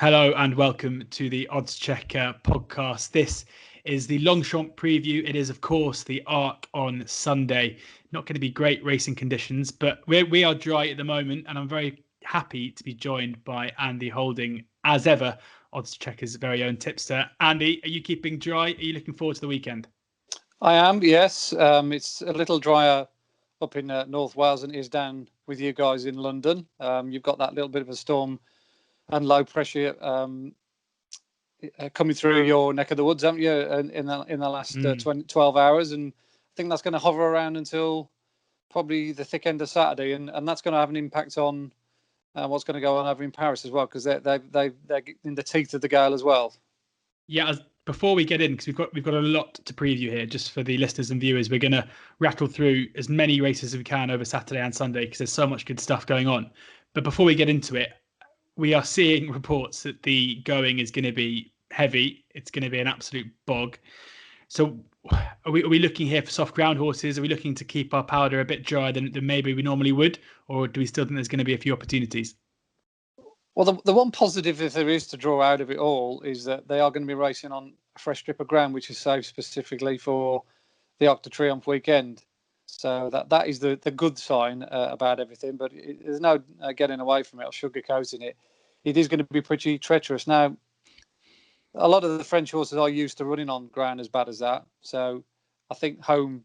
Hello and welcome to the Oddschecker podcast. This is the Longchamp preview. It is, of course, the Arc on Sunday. Not going to be great racing conditions, but we are dry at the moment, and I'm very happy to be joined by Andy Holding, as ever, Oddschecker's very own tipster. Andy, are you keeping dry? Are you looking forward to the weekend? I am, yes. It's a little drier up in North Wales than it is down with you guys in London. You've got that little bit of a storm and low pressure coming through your neck of the woods, haven't you, in the last 12 hours? And I think that's going to hover around until probably the thick end of Saturday, and that's going to have an impact on what's going to go on over in Paris as well, because they're in the teeth of the gale as well. Yeah, before we get in, because we've got a lot to preview here, just for the listeners and viewers, we're going to rattle through as many races as we can over Saturday and Sunday, because there's so much good stuff going on. But before we get into it, we are seeing reports that the going is going to be heavy. It's going to be an absolute bog. So are we looking here for soft ground horses? Are we looking to keep our powder a bit drier than maybe we normally would? Or do we still think there's going to be a few opportunities? Well, the one positive, if there is to draw out of it all, is that they are going to be racing on a fresh strip of ground, which is saved specifically for the Arc de Triomphe weekend. So that is the good sign about everything. But there's no getting away from it or sugarcoating it. It is going to be pretty treacherous. Now, a lot of the French horses are used to running on ground as bad as that. So I think home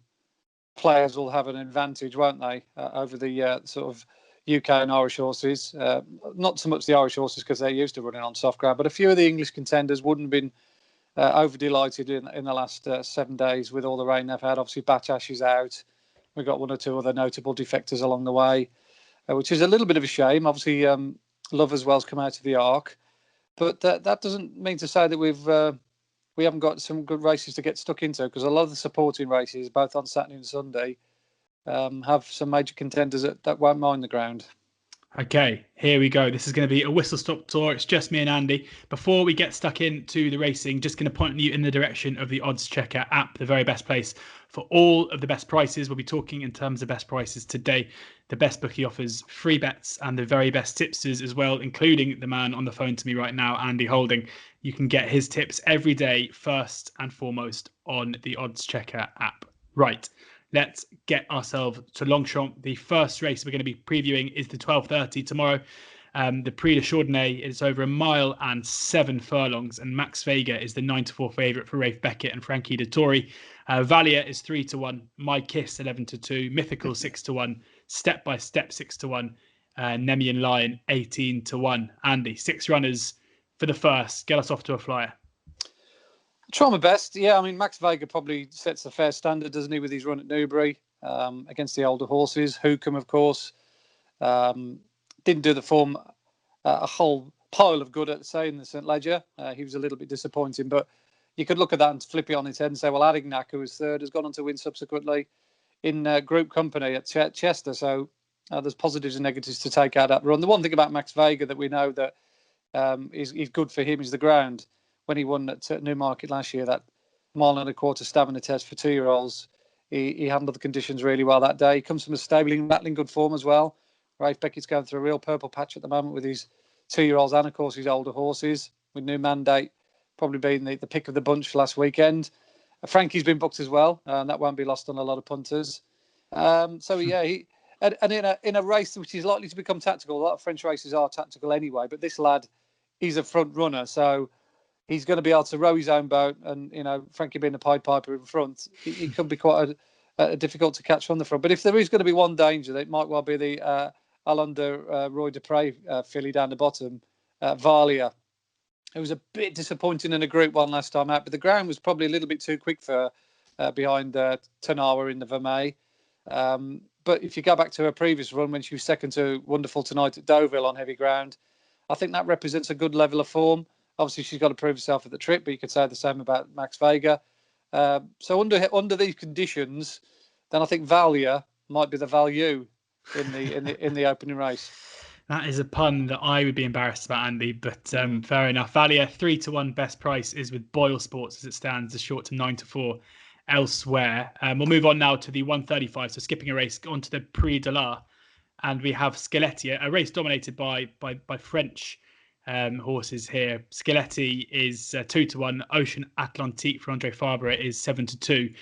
players will have an advantage, won't they, over the sort of UK and Irish horses. Not so much the Irish horses because they're used to running on soft ground, but a few of the English contenders wouldn't have been over delighted in the last 7 days with all the rain they've had. Obviously, Batash is out. We've got one or two other notable defectors along the way, which is a little bit of a shame. Obviously, Love as well's come out of the Arc, but that doesn't mean to say that we haven't got some good races to get stuck into, because a lot of the supporting races, both on Saturday and Sunday, have some major contenders that won't mind the ground. Okay, here we go. This is going to be a whistle-stop tour. It's just me and Andy. Before we get stuck into the racing, just going to point you in the direction of the Oddschecker app, the very best place for all of the best prices. We'll be talking in terms of best prices today. The best bookie offers free bets and the very best tipsters as well, including the man on the phone to me right now, Andy Holding. You can get his tips every day, first and foremost, on the Oddschecker app. Right. Let's get ourselves to Longchamp. The first race we're going to be previewing is the 12:30 tomorrow. The Prix de Chardonnay is over 1 mile and 7 furlongs, and Max Vega is the 9-4 favourite for Rafe Beckett and Frankie Dettori. Valia is 3-1, My Kiss 11-2, Mythical 6-1, Step by Step 6-1, Nemian Lion 18-1. Andy, 6 runners for the first. Get us off to a flyer. Try my best. Yeah, I mean, Max Vega probably sets a fair standard, doesn't he, with his run at Newbury against the older horses. Hookham, of course, didn't do the form a whole pile of good at, say, in the St. Leger. He was a little bit disappointing, but you could look at that and flip it on its head and say, well, Adignac, who was third, has gone on to win subsequently in group company at Chester. So there's positives and negatives to take out of that run. The one thing about Max Vega that we know that is good for him is the ground. When he won at Newmarket last year, that 1.25 mile stamina test for 2-year-olds, he handled the conditions really well that day. He comes from a stable in rattling good form as well. Rafe Beckett's going through a real purple patch at the moment with his 2-year-olds and, of course, his older horses, with New Mandate probably being the pick of the bunch for last weekend. Frankie's been booked as well, and that won't be lost on a lot of punters. So, yeah, in a race which is likely to become tactical, a lot of French races are tactical anyway, but this lad, he's a front runner, so he's going to be able to row his own boat, and Frankie being a Pied Piper in front, he could be quite a difficult to catch from the front. But if there is going to be one danger, it might well be the Alander Roy Dupre filly down the bottom, Valia. It was a bit disappointing in a Group 1 last time out, but the ground was probably a little bit too quick for behind Tanawa in the Vermeil. But if you go back to her previous run when she was second to Wonderful Tonight at Deauville on heavy ground, I think that represents a good level of form. Obviously, she's got to prove herself at the trip, but you could say the same about Max Vega. So under these conditions, then I think Valia might be the value in the opening race. That is a pun that I would be embarrassed about, Andy, but fair enough. Valia 3-1 best price is with Boyle Sports as it stands, is short to 9-4 elsewhere. We'll move on now to the 135. So skipping a race onto the Prix de la, and we have Skeletia, a race dominated by French horses here. Skeletti is 2-1. Ocean Atlantique for Andre Fabre is 7-2.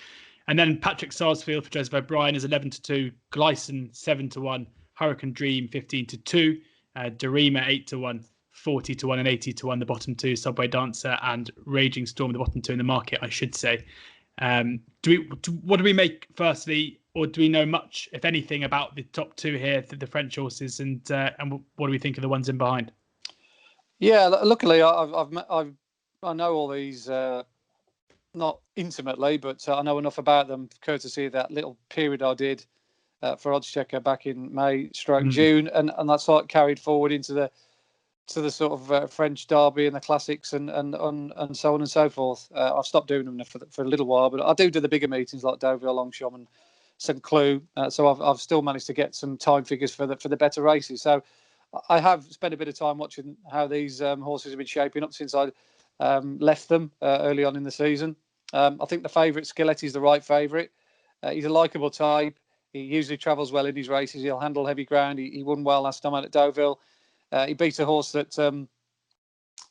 And then Patrick Sarsfield for Joseph O'Brien is 11-2. Gleison 7-1. Hurricane Dream 15-2. Dorema 8-1. 40-1 and 80-1 the bottom two. Subway Dancer and Raging Storm the bottom two in the market, I should say. What do we make firstly, or do we know much, if anything, about the top two here, the French horses, and what do we think of the ones in behind? Yeah, luckily I know all these, not intimately, but I know enough about them courtesy of that little period I did for oddschecker back in May, June, and that's like carried forward into the sort of French derby and the classics and so on and so forth. I've stopped doing them for a little while, but I do the bigger meetings like Deauville, Longchamp, and St. Cloud. So I've still managed to get some time figures for the better races. So I have spent a bit of time watching how these horses have been shaping up since I left them early on in the season. I think the favourite, Skeletti, is the right favourite. He's a likeable type. He usually travels well in his races. He'll handle heavy ground. He won well last time out at Deauville. He beat a horse that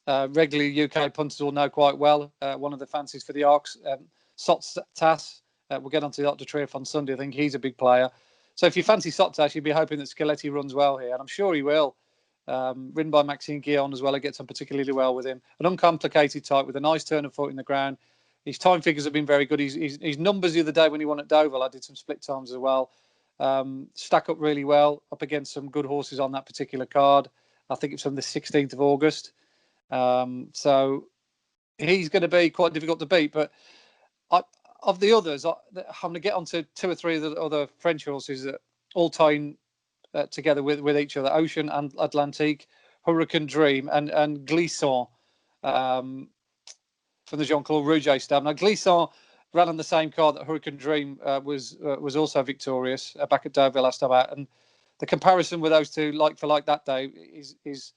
regularly UK punters will know quite well. One of the fancies for the Arcs, Sottsass. We'll get onto the Triomphe on Sunday. I think he's a big player. So if you fancy Sottsass, you'd be hoping that Skeletti runs well here, and I'm sure he will. Ridden by Maxime Guillon as well. It gets on particularly well with him. An uncomplicated type with a nice turn of foot in the ground. His time figures have been very good. His numbers the other day when he won at Deauville, I did some split times as well. Stack up really well up against some good horses on that particular card. I think it's from the 16th of August. So he's going to be quite difficult to beat. But of the others, I'm going to get onto two or three of the other French horses that all tie together with each other. Ocean and Atlantique, Hurricane Dream, and Glisson from the Jean-Claude Rouget stab. Now, Glisson ran on the same card that Hurricane Dream was also victorious back at Deauville last time out. And the comparison with those two, like for like that day, is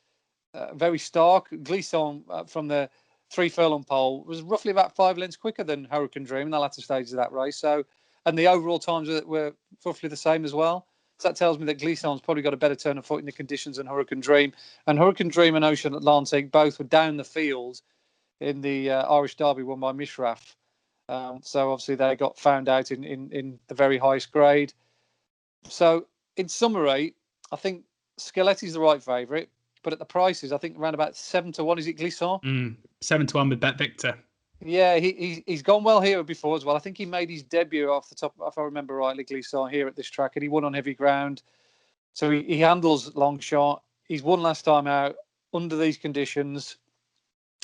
very stark. Glisson from the 3 furlong pole was roughly about 5 lengths quicker than Hurricane Dream in the latter stages of that race. So, and the overall times were roughly the same as well. So that tells me that Glisson's probably got a better turn of foot in the conditions than Hurricane Dream. And Hurricane Dream and Ocean Atlantique both were down the field in the Irish Derby won by Mishraf. So obviously they got found out in the very highest grade. So in summary, I think Skeletti's the right favourite, but at the prices, I think around about 7-1. Is it Glisson? 7-1 with Bet Victor. Yeah, he's gone well here before as well. I think he made his debut off the top, if I remember rightly, Glisson here at this track, and he won on heavy ground. So he handles Longchamp. He's won last time out under these conditions,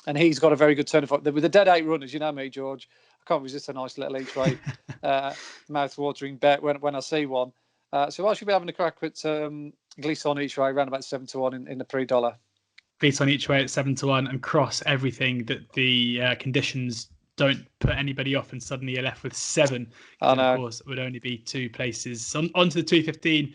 and he's got a very good turn of foot. With the dead 8 runners, you know me, George, I can't resist a nice little each way mouth-watering bet when I see one. So I should be having a crack at Glisson each way, around about 7-1 in the Prix dollar. Glisson each way at 7-1, and cross everything that the conditions don't put anybody off, and suddenly you're left with 7. Of course, it would only be 2 places. On to the 215,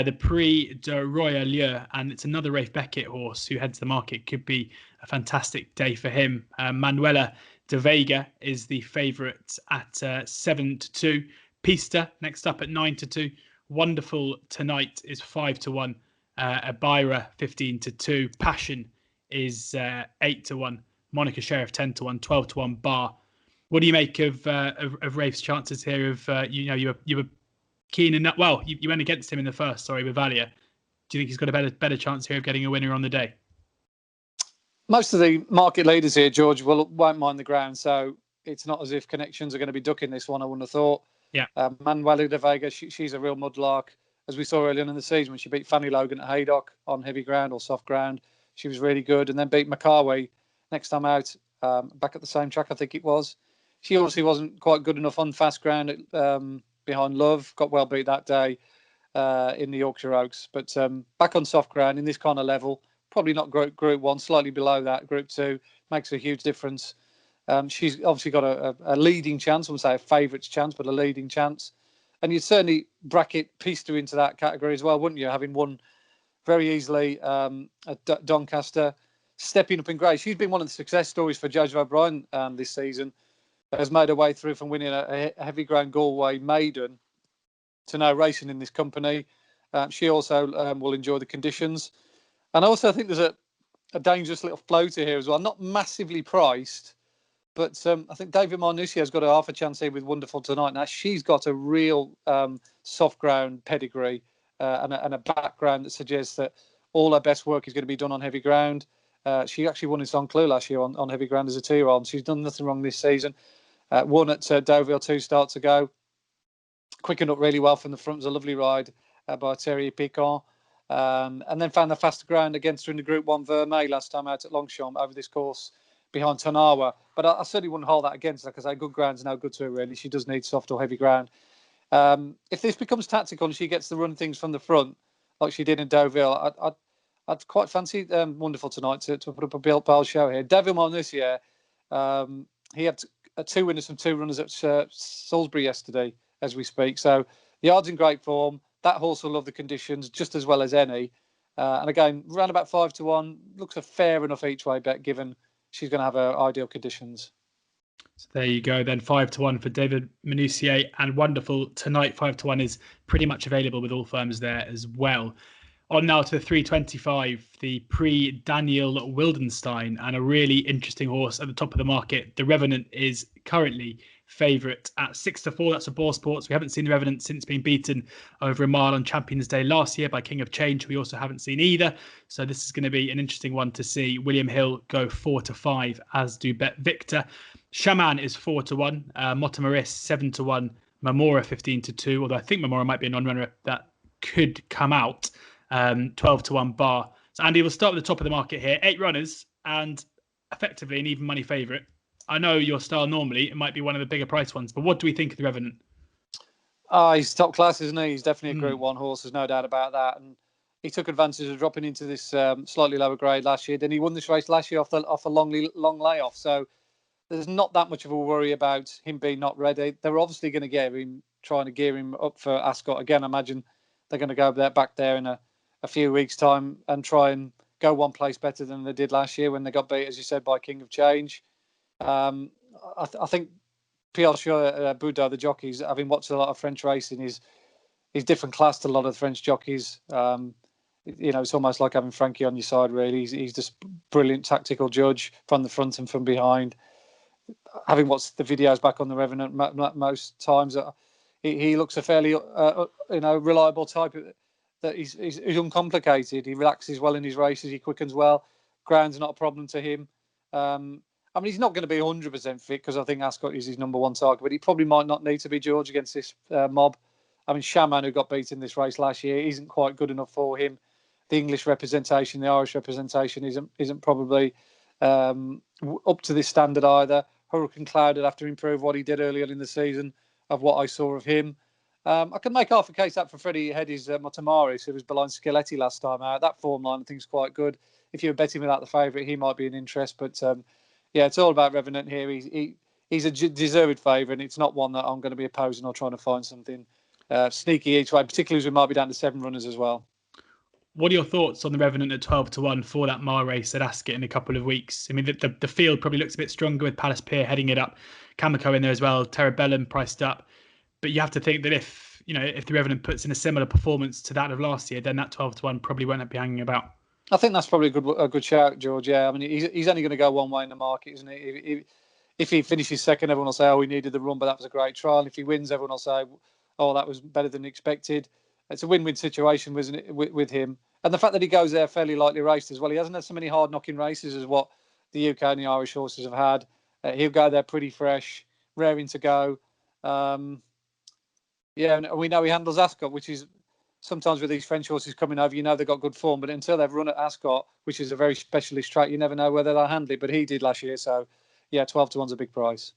the Prix de Royallieu, and it's another Rafe Beckett horse who heads the market. Could be a fantastic day for him. Manuela de Vega is the favourite at 7-2. Pista next up at 9-2. Wonderful Tonight is 5-1. Abira 15-2. Passion is 8-1. Monica Sheriff 10-1. 12-1 Bar. What do you make of Rafe's chances here? You were keen enough. Well, you went against him in the first. Sorry, with Valia. Do you think he's got a better chance here of getting a winner on the day? Most of the market leaders here, George, won't mind the ground, so it's not as if connections are going to be ducking this one. I wouldn't have thought. Yeah. Manuela de Vega, she's a real mudlark. As we saw earlier on in the season when she beat Fanny Logan at Haydock on heavy ground or soft ground, she was really good. And then beat Makawe next time out, back at the same track, I think it was. She obviously wasn't quite good enough on fast ground behind Love. Got well beat that day in the Yorkshire Oaks. But back on soft ground in this kind of level, probably not Group 1, slightly below that. Group 2 makes a huge difference. She's obviously got a leading chance. I wouldn't say a favourites chance, but a leading chance. And you'd certainly bracket Pista into that category as well, wouldn't you? Having won very easily at Doncaster, stepping up in grade. She's been one of the success stories for Joseph O'Brien this season. Has made her way through from winning a heavy ground Galway maiden to now racing in this company. She also will enjoy the conditions. And I also think there's a dangerous little floater here as well. Not massively priced, but I think David Marnucci's got a half a chance here with Wonderful Tonight. Now, she's got a real soft ground pedigree and a background that suggests that all her best work is going to be done on heavy ground. She actually won in Saint-Cloud last year on heavy ground as a 2-year-old. She's done nothing wrong this season. Won at Deauville 2 starts ago. Quickened up really well from the front. It was a lovely ride by Thierry Picon. And then found the faster ground against her in the Group 1 Vermeil last time out at Longchamp over this course behind Tanawa. But I certainly wouldn't hold that against her because good ground's no good to her, really. She does need soft or heavy ground. If this becomes tactical and she gets to run things from the front, like she did in Deauville, I'd quite fancy Wonderful Tonight to put up a Bill show here. David Marnucci, he had 2 winners from 2 runners at Salisbury yesterday, as we speak. So the yard's in great form. That horse will love the conditions just as well as any. And again, round about 5-1, looks a fair enough each way bet given she's going to have ideal conditions. So there you go. Then 5-1 for David Manoussier, and Wonderful Tonight 5-1 is pretty much available with all firms there as well. On now to the 325, the Prix Daniel Wildenstein, and a really interesting horse at the top of the market. The Revenant is currently favourite at 6-4. That's a Ball Sports. We haven't seen the Revenant since being beaten over a mile on Champions Day last year by King of Change. We also haven't seen either. So this is going to be an interesting one to see. William Hill go 4-5, as do Bet Victor. Shaman is 4-1. Motomaris 7-1. Mamora 15-2. Although I think Mamora might be a non-runner that could come out. 12-1 bar. So Andy, we'll start with the top of the market here. 8 runners and effectively an even money favourite. I know your style normally, it might be one of the bigger price ones, but what do we think of the Revenant? He's top class, isn't he? He's definitely a Group 1 horse, there's no doubt about that. And he took advantage of dropping into this slightly lower grade last year. Then he won this race last year off a long layoff. So there's not that much of a worry about him being not ready. They're obviously going to trying to gear him up for Ascot. Again, I imagine they're going to go back there in a few weeks' time and try and go one place better than they did last year when they got beat, as you said, by King of Change. I think Pierre Boudot, the jockeys, having watched a lot of French racing, is different class to a lot of the French jockeys. It's almost like having Frankie on your side, really. He's just brilliant tactical judge from the front and from behind. Having watched the videos back on the Revenant most times, he looks a fairly reliable type. That he's uncomplicated. He relaxes well in his races. He quickens well. Ground's not a problem to him. He's not going to be 100% fit because I think Ascot is his number 1 target, but he probably might not need to be, George, against this mob. Shaman, who got beat in this race last year, isn't quite good enough for him. The English representation, the Irish representation isn't probably up to this standard either. Hurricane Cloud would have to improve what he did earlier in the season of what I saw of him. I can make half a case up for Freddie Heddy's Motomaris, who was behind Skeletti last time out. That form line I think is quite good. If you were betting without the favourite, he might be an interest. But it's all about Revenant here. He's a deserved favourite, and it's not one that I'm going to be opposing or trying to find something sneaky each way, particularly as we might be down to 7 runners as well. What are your thoughts on the Revenant at 12-1 for that mile race at Ascot in a couple of weeks? The field probably looks a bit stronger with Palace Pier heading it up, Kamiko in there as well, Terabellum priced up. But you have to think that if the Revenant puts in a similar performance to that of last year, then that 12-1 probably won't be hanging about. I think that's probably a good shout, George. Yeah, he's only going to go one way in the market, isn't he? If he finishes second, everyone will say, "Oh, he needed the run, but that was a great trial." If he wins, everyone will say, "Oh, that was better than expected." It's a win-win situation, isn't it, with him? And the fact that he goes there fairly lightly raced as well. He hasn't had so many hard-knocking races as what the UK and the Irish horses have had. He'll go there pretty fresh, raring to go. And we know he handles Ascot, which is sometimes with these French horses coming over, they've got good form. But until they've run at Ascot, which is a very specialist track, you never know whether they'll handle it. But he did last year. So, 12-1's a big price.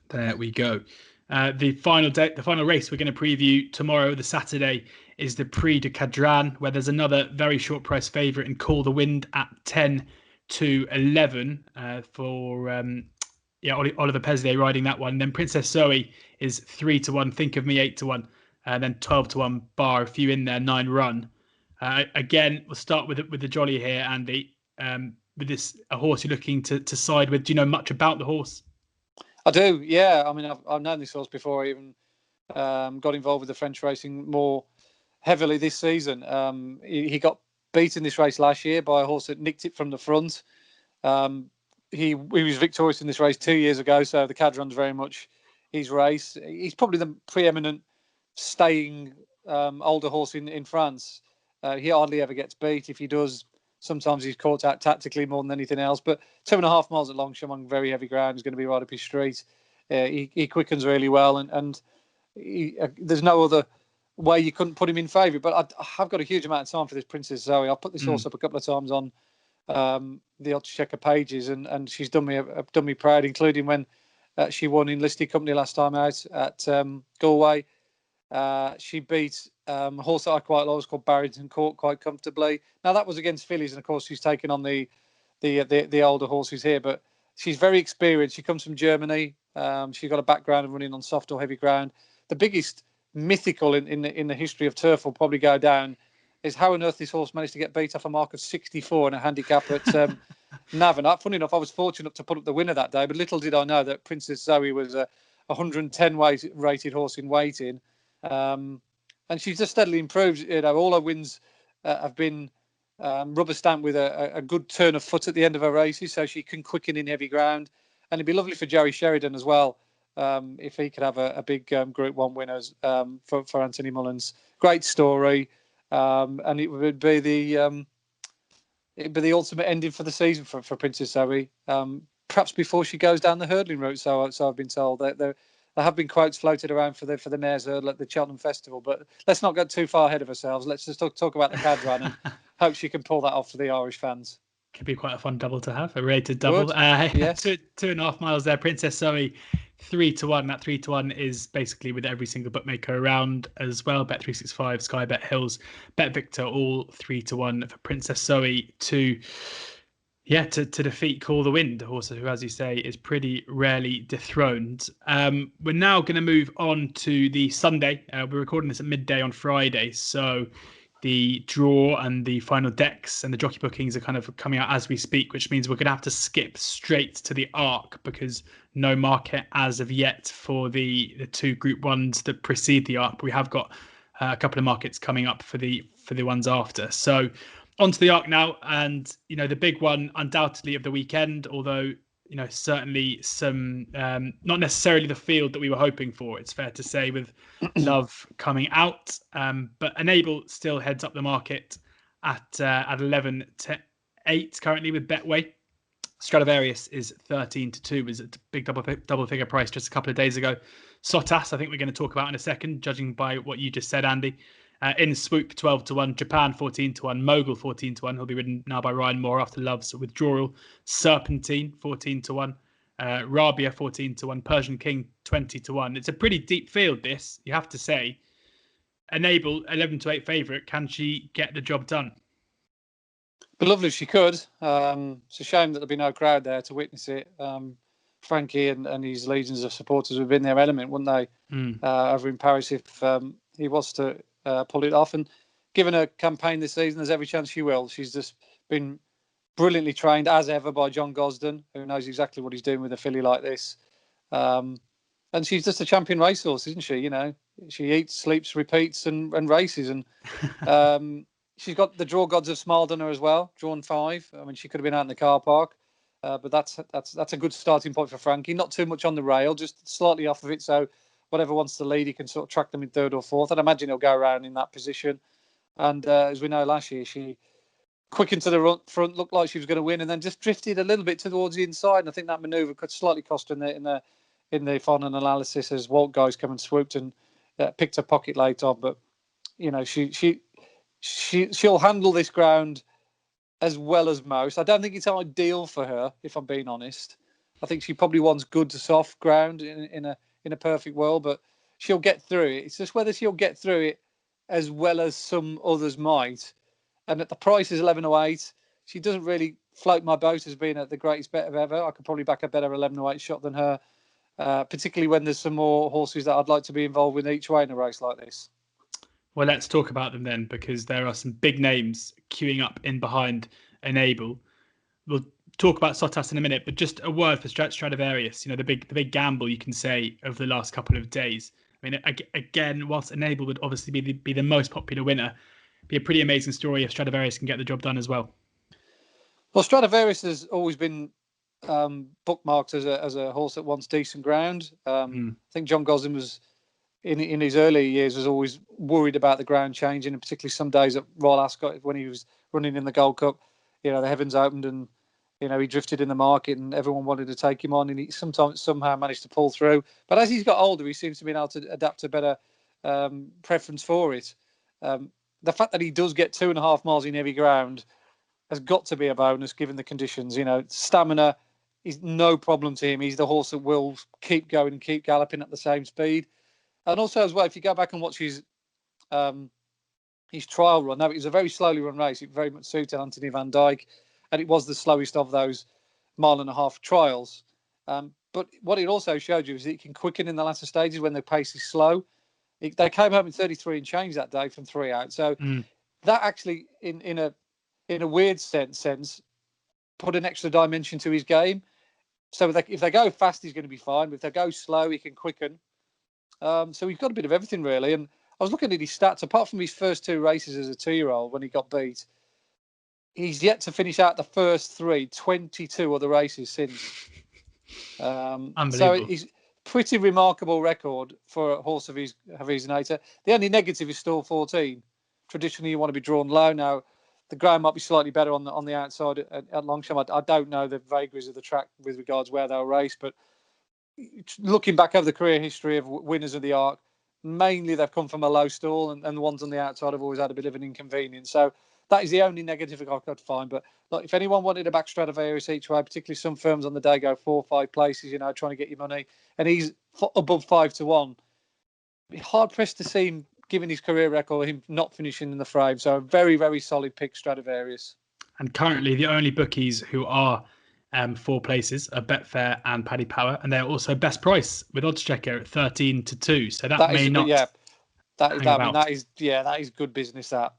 There we go. The final race we're going to preview tomorrow, the Saturday, is the Prix de Cadran, where there's another very short price favourite in Call the Wind at 10-11 for Oliver Peslier riding that one. Then Princess Zoe is 3-1. Think of Me 8-1. Then 12-1 Bar, a few in there, 9 run. Again, we'll start with the jolly here, Andy. With this a horse you're looking to side with. Do you know much about the horse? I do, yeah. I've known this horse before I even got involved with the French racing more heavily this season. He got beaten this race last year by a horse that nicked it from the front. He was victorious in this race 2 years ago, so the Cadran's very much his race. He's probably the preeminent staying older horse in France. He hardly ever gets beat. If he does, sometimes he's caught out tactically more than anything else. But 2.5 miles at Longchamp on very heavy ground is going to be right up his street. He quickens really well, and there's no other way you couldn't put him in favourite. But I've got a huge amount of time for this Princess Zoe. I've put this horse up a couple of times on the oddschecker pages, and she's done me proud, including when she won in listed company last time out at Galway. She beat a horse that I quite like, was called Barrington Court, quite comfortably. Now that was against fillies, and of course she's taken on the older horses here, but she's very experienced. She comes from Germany. She's got a background of running on soft or heavy ground. The biggest mythical in the history of turf will probably go down is how on earth this horse managed to get beat off a mark of 64 in a handicap at Navan. Funny enough, I was fortunate to put up the winner that day, but little did I know that Princess Zoe was a 110 rated horse in waiting. And she's just steadily improved. All her wins have been rubber stamped with a good turn of foot at the end of her races, so she can quicken in heavy ground. And it'd be lovely for Jerry Sheridan as well, if he could have a big Group 1 winners for Anthony Mullins. Great story, and it would be the ultimate ending for the season for Princess Zoe. Perhaps before she goes down the hurdling route. So I've been told. There have been quotes floated around for the mares hurdle at the Cheltenham Festival, but let's not get too far ahead of ourselves. Let's just talk about the Cadran and hope she can pull that off for the Irish fans. Could be quite a fun double to have, a rated double. Yes. 2.5 miles there. Princess Zoe, 3-1. That 3-1 is basically with every single bookmaker around as well. Bet365, Sky Bet Hills, Bet Victor, all 3-1 for Princess Zoe to defeat Call the Wind, a horse who, as you say, is pretty rarely dethroned. We're now going to move on to the Sunday. We're recording this at midday on Friday, so the draw and the final decks and the jockey bookings are kind of coming out as we speak, which means we're going to have to skip straight to the Arc because no market as of yet for the two Group 1s that precede the Arc. But we have got a couple of markets coming up for the ones after. So onto the Arc now, and the big one undoubtedly of the weekend, although certainly some not necessarily the field that we were hoping for, it's fair to say, with Love coming out, but Enable still heads up the market at 11-8 currently with Betway. Stradivarius is 13-2, was a big double figure price just a couple of days ago. Sottsass, I think we're going to talk about in a second, judging by what you just said, Andy. In Swoop, 12-1. Japan, 14-1. Mogul, 14-1. He'll be ridden now by Ryan Moore after Love's withdrawal. Serpentine, 14-1. Rabia, 14-1. Persian King, 20-1. It's a pretty deep field, this, you have to say. Enable, 11-8 favourite. Can she get the job done? Be lovely if she could. It's a shame that there'll be no crowd there to witness it. Frankie and his legions of supporters would have been their element, wouldn't they? Over in Paris if he was to pull it off. And given her campaign this season, there's every chance she will. She's just been brilliantly trained as ever by John Gosden, who knows exactly what he's doing with a filly like this. And she's just a champion racehorse, isn't she? She eats, sleeps, repeats, and races. And she's got the draw gods have smiled on her as well. Drawn 5. I mean, she could have been out in the car park, but that's a good starting point for Frankie. Not too much on the rail, just slightly off of it. So whatever wants to lead, he can sort of track them in 3rd or 4th. I'd imagine he'll go around in that position. And as we know, last year she quickened to the front, looked like she was going to win, and then just drifted a little bit towards the inside. And I think that manoeuvre could slightly cost her in the final analysis as Walt guys come and swooped and picked her pocket late on. But she'll handle this ground as well as most. I don't think it's ideal for her, if I'm being honest. I think she probably wants good to soft ground in a perfect world, but she'll get through it. It's just whether she'll get through it as well as some others might. And at the price is 11-8, she doesn't really float my boat as being at the greatest bet of ever. I could probably back a better 11-8 shot than her, particularly when there's some more horses that I'd like to be involved with each way in a race like this. Well, let's talk about them then, because there are some big names queuing up in behind Enable. We'll talk about Sottsass in a minute, but just a word for Stradivarius. The big gamble you can say of the last couple of days. I mean, again, whilst Enable would obviously be the most popular winner, be a pretty amazing story if Stradivarius can get the job done as well. Well, Stradivarius has always been bookmarked as a horse that wants decent ground. I think John Gosling was in his early years was always worried about the ground changing, and particularly some days at Royal Ascot when he was running in the Gold Cup. The heavens opened and he drifted in the market, and everyone wanted to take him on, and he somehow managed to pull through. But as he's got older, he seems to be able to adapt a better preference for it. The fact that he does get 2.5 miles in heavy ground has got to be a bonus given the conditions. Stamina is no problem to him. He's the horse that will keep going and keep galloping at the same speed. And also as well, if you go back and watch his trial run, now it was a very slowly run race. It very much suited Anthony van Dijk, and it was the slowest of those 1.5 mile trials. But what it also showed you is that it can quicken in the latter stages when the pace is slow. They came home in 33 and change that day from 3 out. So that actually, in a weird sense, put an extra dimension to his game. So if they go fast, he's going to be fine. But if they go slow, he can quicken. So he's got a bit of everything, really. And I was looking at his stats. Apart from his first 2 races as a 2-year-old when he got beat, he's yet to finish out the first 22 other races since. So he's pretty remarkable record for a horse of his nature. The only negative is stall 14. Traditionally, you want to be drawn low. Now, the ground might be slightly better on the outside at Longchamp. I don't know the vagaries of the track with regards where they'll race, but looking back over the career history of winners of the Arc, mainly they've come from a low stall, and the ones on the outside have always had a bit of an inconvenience. So that is the only negative I could find. But look, if anyone wanted to back Stradivarius each way, particularly some firms on the day go 4 or 5 places, trying to get your money, and he's above 5 to 1, be hard pressed to see him, given his career record, him not finishing in the frame. So a very, very solid pick, Stradivarius. And currently the only bookies who are 4 places are Betfair and Paddy Power, and they're also best price with oddschecker at 13 to 2. So that may not. Yeah, that is good business. That.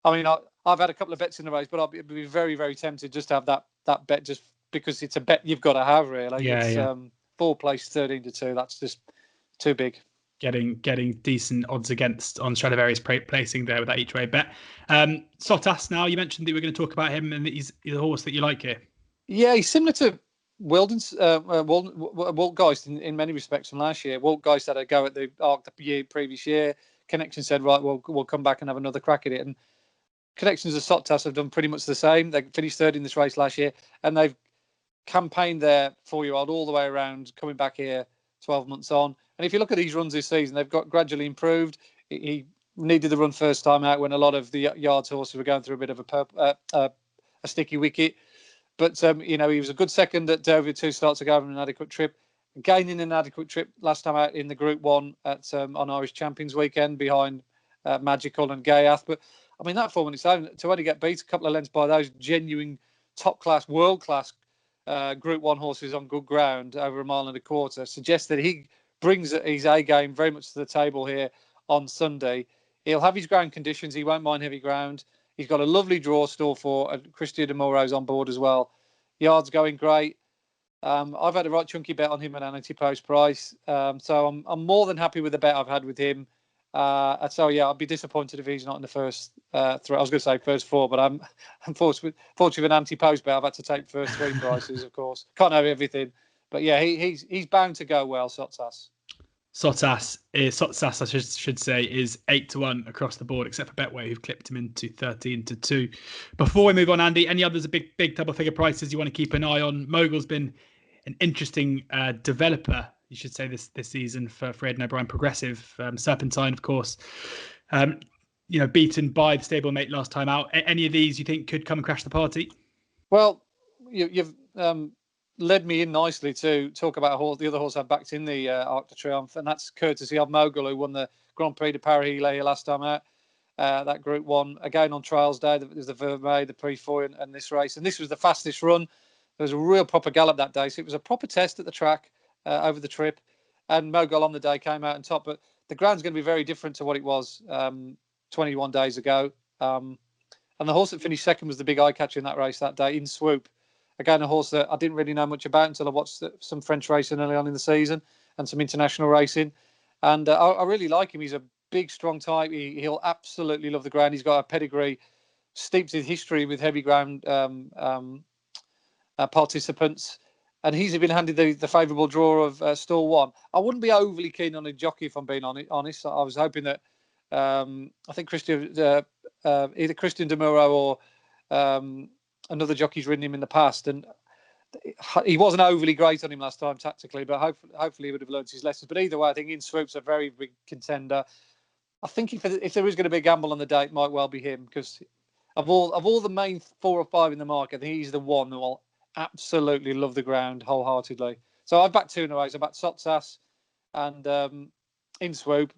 I mean, I've had a couple of bets in the race, but I'll be very, very tempted just to have that bet, just because it's a bet you've got to have, really. Yeah, it's 4 place 13 to 2. That's just too big. Getting decent odds against on Stradivarius placing there with that each way bet. Sottsass, now you mentioned that we were going to talk about him, and that he's a horse that you like here. Yeah, he's similar to Wiltgeist in many respects from last year. Wiltgeist had a go at the Arc the previous year. Connection said, right, we'll come back and have another crack at it. And Connections of Sottsass have done pretty much the same. They finished 3rd in this race last year, and they've campaigned their 4-year-old all the way around, coming back here 12 months on. And if you look at these runs this season, they've got gradually improved. He needed the run first time out when a lot of the yards horses were going through a bit of a sticky wicket. But, he was a good second at Dover 2 starts ago in an adequate trip. Gaining an adequate trip last time out in the Group 1 on Irish Champions weekend behind Magical and Gayath. But, I mean, that form on its own, to only get beat a couple of lengths by those genuine top-class, world-class Group 1 horses on good ground over 1.25 miles suggests that he brings his A game very much to the table here on Sunday. He'll have his ground conditions. He won't mind heavy ground. He's got a lovely draw stall for Christian de Moro's on board as well. Yard's going great. I've had a right chunky bet on him at an anti-post price. So I'm more than happy with the bet I've had with him. So, yeah, I'd be disappointed if he's not in the first 3. I was going to say first 4, but I'm fortunate with an anti-post bet. I've had to take first 3 prices, of course. Can't have everything. But, yeah, he's bound to go well, Sottsass. Sottsass, I should say, is 8 to 1 across the board, except for Betway, who've clipped him into 13 to 2. Before we move on, Andy, any others big double figure prices you want to keep an eye on? Mogul's been an interesting developer, you should say, this season for Aidan O'Brien. Progressive, Serpentine, of course, beaten by the stablemate last time out. Any of these you think could come and crash the party? Well, you've led me in nicely to talk about the other horse I backed in the Arc de Triomphe, and that's courtesy of Mogul, who won the Grand Prix de Paris last time out. That Group 1, again on trials day. There's the Vermeil, the Prix Foret, and this race. And this was the fastest run. There was a real proper gallop that day. So it was a proper test at the track over the trip. And Mogul on the day came out on top. But the ground's going to be very different to what it was 21 days ago. And the horse that finished second was the big eye catcher in that race that day, In Swoop. Again, a horse that I didn't really know much about until I watched some French racing early on in the season and some international racing. And I really like him. He's a big, strong type. He'll absolutely love the ground. He's got a pedigree steeped in history with heavy ground participants. And he's been handed the favourable draw of stall 1. I wouldn't be overly keen on a jockey, if I'm being honest. I was hoping that I think either Christian De Muro or another jockey's ridden him in the past, and he wasn't overly great on him last time tactically, but hopefully he would have learned his lessons. But either way, I think In Swoop's a very big contender. I think if there is going to be a gamble on the day, it might well be him, because of all the main 4 or 5 in the market, I think he's the one who will absolutely love the ground wholeheartedly. So I've backed 2 in a race. I've backed Sottsass and In Swoop.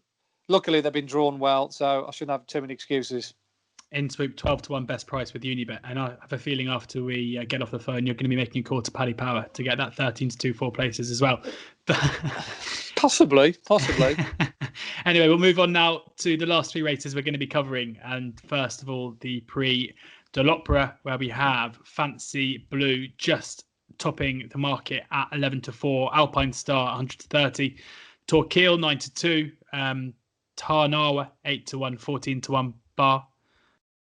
Luckily, they've been drawn well, so I shouldn't have too many excuses. In Swoop 12-1 best price with Unibet, and I have a feeling after we get off the phone, you're going to be making a call to Paddy Power to get that 13-2 4 places as well. Possibly. Anyway, we'll move on now to the last 3 races we're going to be covering, and first of all, the Prix de l'Opera, where we have Fancy Blue just topping the market at 11-4, Alpine Star 130, Torquil 9-2, Tarnawa 8-1, 14-1 Bar.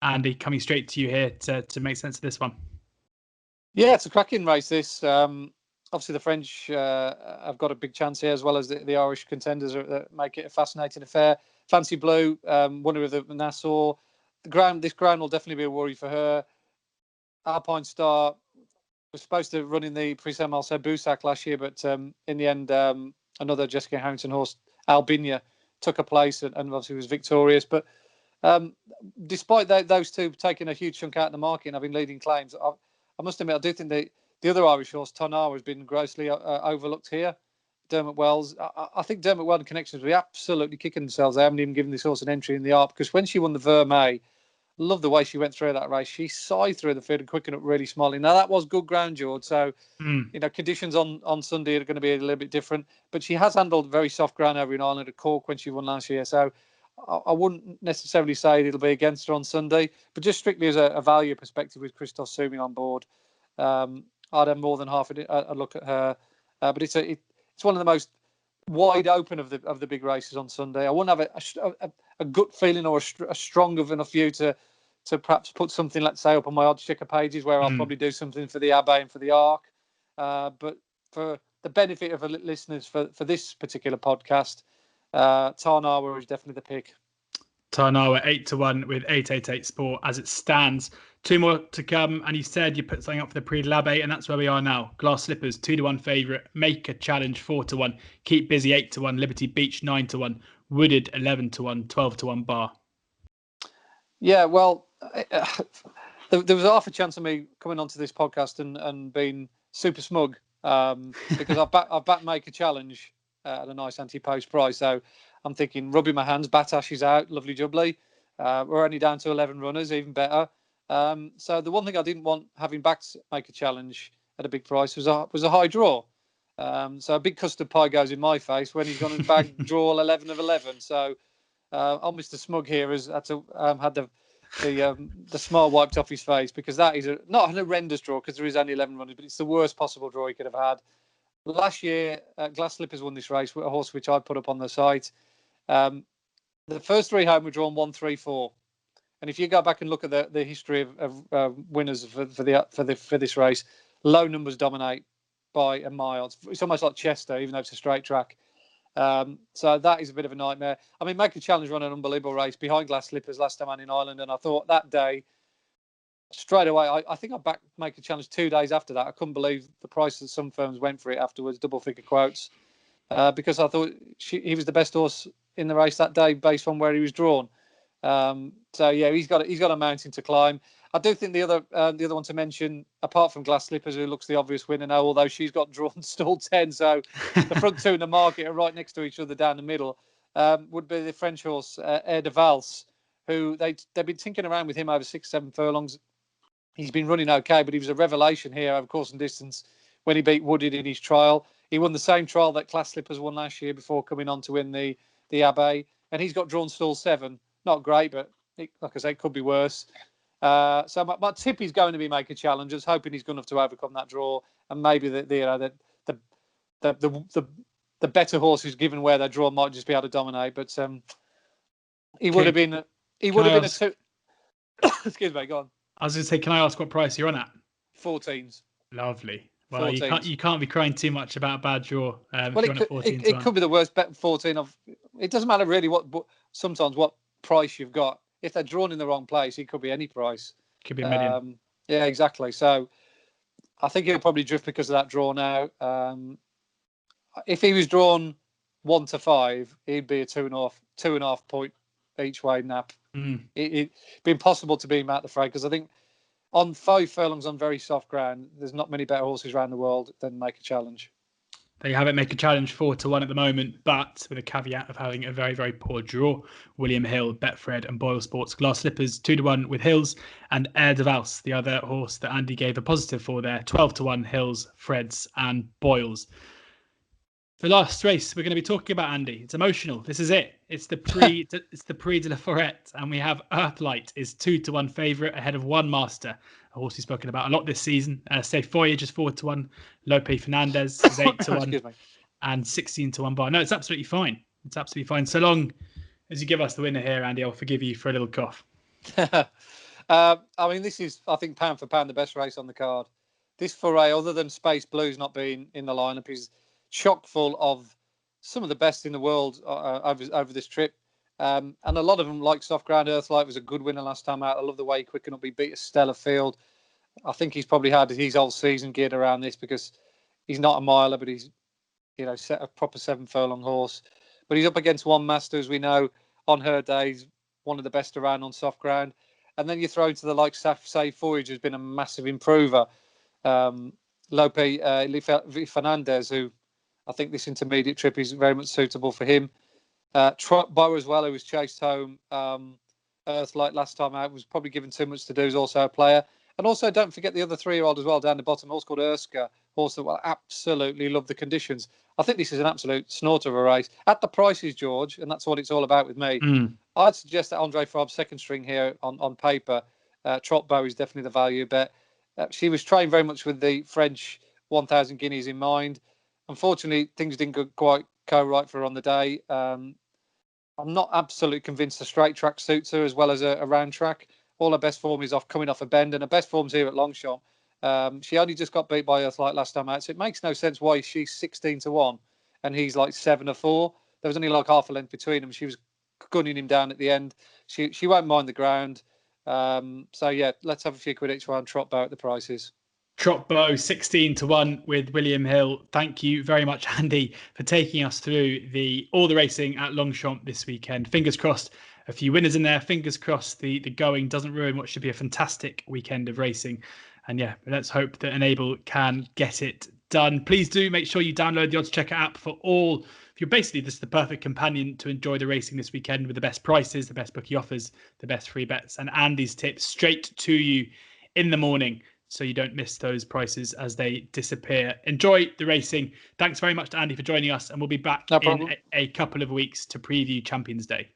Andy, coming straight to you here to make sense of this one. Yeah, it's a cracking race, this. Obviously, the French have got a big chance here, as well as the Irish contenders that make it a fascinating affair. Fancy Blue, winner of the Nassau. This ground will definitely be a worry for her. Alpine Star was supposed to run in the Prix Saint-Marcel Boussac last year, but in the end, another Jessica Harrington horse, Albinia, took a place and obviously was victorious. But despite those two taking a huge chunk out of the market and having leading claims, I must admit, I do think the other Irish horse, Tarnawa, has been grossly overlooked here. Dermot Wells. I think Dermot Wells and Connections will be absolutely kicking themselves. They haven't even given this horse an entry in the ARP, because when she won the Vermeer, love the way she went through that race. She scythed through the field and quickened up really smartly. Now, that was good ground, George. So, conditions on Sunday are going to be a little bit different. But she has handled very soft ground over in Ireland at Cork when she won last year. So, I wouldn't necessarily say it'll be against her on Sunday. But just strictly as a value perspective with Christophe Soumi on board, I'd have more than half a look at her. But it's one of the most wide open of the big races on Sunday. I wouldn't have a gut feeling or a strong enough view to perhaps put something, let's say, up on my oddschecker pages, where I'll probably do something for the Abbey and for the Arc. But for the benefit of listeners for this particular podcast, Tarnawa is definitely the pick. Tarnawa 8-1 with 888 Sport as it stands. 2 more to come, and you said you put something up for the Prix de l'Abbé, and that's where we are now. Glass Slippers 2-1 favourite, Make a Challenge 4-1, Keep Busy 8-1, Liberty Beach 9-1, Wooded 11-1, 12-1 Bar. Yeah, well, there was half a chance of me coming onto this podcast and being super smug, because I've backed Make a Challenge at a nice anti-post price. So I'm thinking, rubbing my hands, Batash is out, lovely jubbly. We're only down to 11 runners, even better. So the one thing I didn't want, having backed Make a Challenge at a big price, was a high draw. So a big custard pie goes in my face when he's gone and bagged draw 11 of 11. So old Mr. Smug here has had to had the smile wiped off his face, because that is not an horrendous draw, because there is only 11 runners, but it's the worst possible draw he could have had. Last year, Glass Slippers won this race, a horse which I put up on the site. The first 3 home were drawn 1, 3, 4. And if you go back and look at the history of winners for this race, low numbers dominate by a mile. It's almost like Chester, even though it's a straight track. So that is a bit of a nightmare. I mean, Make a Challenge run an unbelievable race behind Glass Slippers last time in Ireland, and I thought that day, straight away, I think I backed Make a Challenge 2 days after that. I couldn't believe the price that some firms went for it afterwards, double figure quotes, because I thought he was the best horse in the race that day based on where he was drawn. So yeah, he's got a mountain to climb. I do think the other one to mention, apart from Glass Slippers, who looks the obvious winner now, although she's got drawn stall 10, so the front 2 in the market are right next to each other down the middle, would be the French horse Air de Valse, who they've been tinkering around with him over 6-7 furlongs. He's been running okay, but he was a revelation here over course and distance when he beat Wooded in his trial. He won the same trial that Glass Slippers won last year before coming on to win the Abbey, and he's got drawn stall 7. Not great, but like I say, it could be worse. So my tip is going to be Make a Challenge. I was hoping he's good enough to overcome that draw, and maybe the better horses, given where they're drawn, might just be able to dominate. But He would have been. He would have been a two. Excuse me. Go on. I was going to say, can I ask what price you're on at? 14s. Lovely. Well, 14s. you can't be crying too much about a bad draw. Well, it could be the worst bet 14 of. It doesn't matter really sometimes what price you've got. If they're drawn in the wrong place, it could be any price. Could be a million. Yeah, exactly. So I think he'll probably drift because of that draw now. If he was drawn 1 to 5, he'd be a 2.5 point each way nap. It'd be impossible to beat him out the fray, because I think on 5 furlongs on very soft ground, there's not many better horses around the world than Make a Challenge. There you have it. Make a Challenge 4 to 1 at the moment, but with a caveat of having a very, very poor draw. William Hill, Betfred and Boyle Sports Glass Slippers 2 to 1 with Hills, and Air de Vals, the other horse that Andy gave a positive for there, 12 to 1 Hills, Freds and Boyles. The last race we're going to be talking about, Andy. It's emotional. This is it. It's the Prix de la Foret, and we have Earthlight is 2 to 1 favourite ahead of One Master, a horse we've spoken about a lot this season. Safe Voyage is 4 to 1. Lope Fernandez is 8 to 1, and 16 to 1 bar. No, it's absolutely fine. It's absolutely fine. So long as you give us the winner here, Andy, I'll forgive you for a little cough. I mean, this is, I think, pound for pound, the best race on the card. This Foret, other than Space Blues not being in the lineup, is chock full of some of the best in the world over this trip. And a lot of them, like soft ground. Earthlight was a good winner last time out. I love the way he quickened up. He beat a stellar field. I think he's probably had his whole season geared around this, because he's not a miler, but he's, set a proper 7 furlong horse. But he's up against One Master, as we know, on her days, one of the best around on soft ground. And then you throw into the like Safe Voyage, who's been a massive improver. Lope Fernandez, who I think this intermediate trip is very much suitable for him. Trot Bow as well, who was chased home Earthlight last time out, was probably given too much to do, is also a player. And also, don't forget the other 3-year-old as well down the bottom, a horse called Erska, horse that will absolutely love the conditions. I think this is an absolute snorter of a race. At the prices, George, and that's what it's all about with me, I'd suggest that Andre Frob's second string here on paper. Trot Bow is definitely the value bet. She was trained very much with the French 1,000 guineas in mind. Unfortunately, things didn't quite go right for her on the day. I'm not absolutely convinced the straight track suits her as well as a round track. All her best form is coming off a bend, and her best form's here at Longchamp. She only just got beat by Earthlight last time out, so it makes no sense why she's 16 to 1 and he's like 7 or 4. There was only like half a length between them. She was gunning him down at the end. She won't mind the ground. So yeah, let's have a few quid each one. Trot Bow at the prices. Trot Bow 16 to 1 with William Hill. Thank you very much, Andy, for taking us through all the racing at Longchamp this weekend. Fingers crossed, a few winners in there. Fingers crossed the going doesn't ruin what should be a fantastic weekend of racing. And yeah, let's hope that Enable can get it done. Please do make sure you download the oddschecker app for all. You're basically just the perfect companion to enjoy the racing this weekend, with the best prices, the best bookie offers, the best free bets, and Andy's tips straight to you in the morning, so you don't miss those prices as they disappear. Enjoy the racing. Thanks very much to Andy for joining us, and we'll be back in a couple of weeks to preview Champions Day.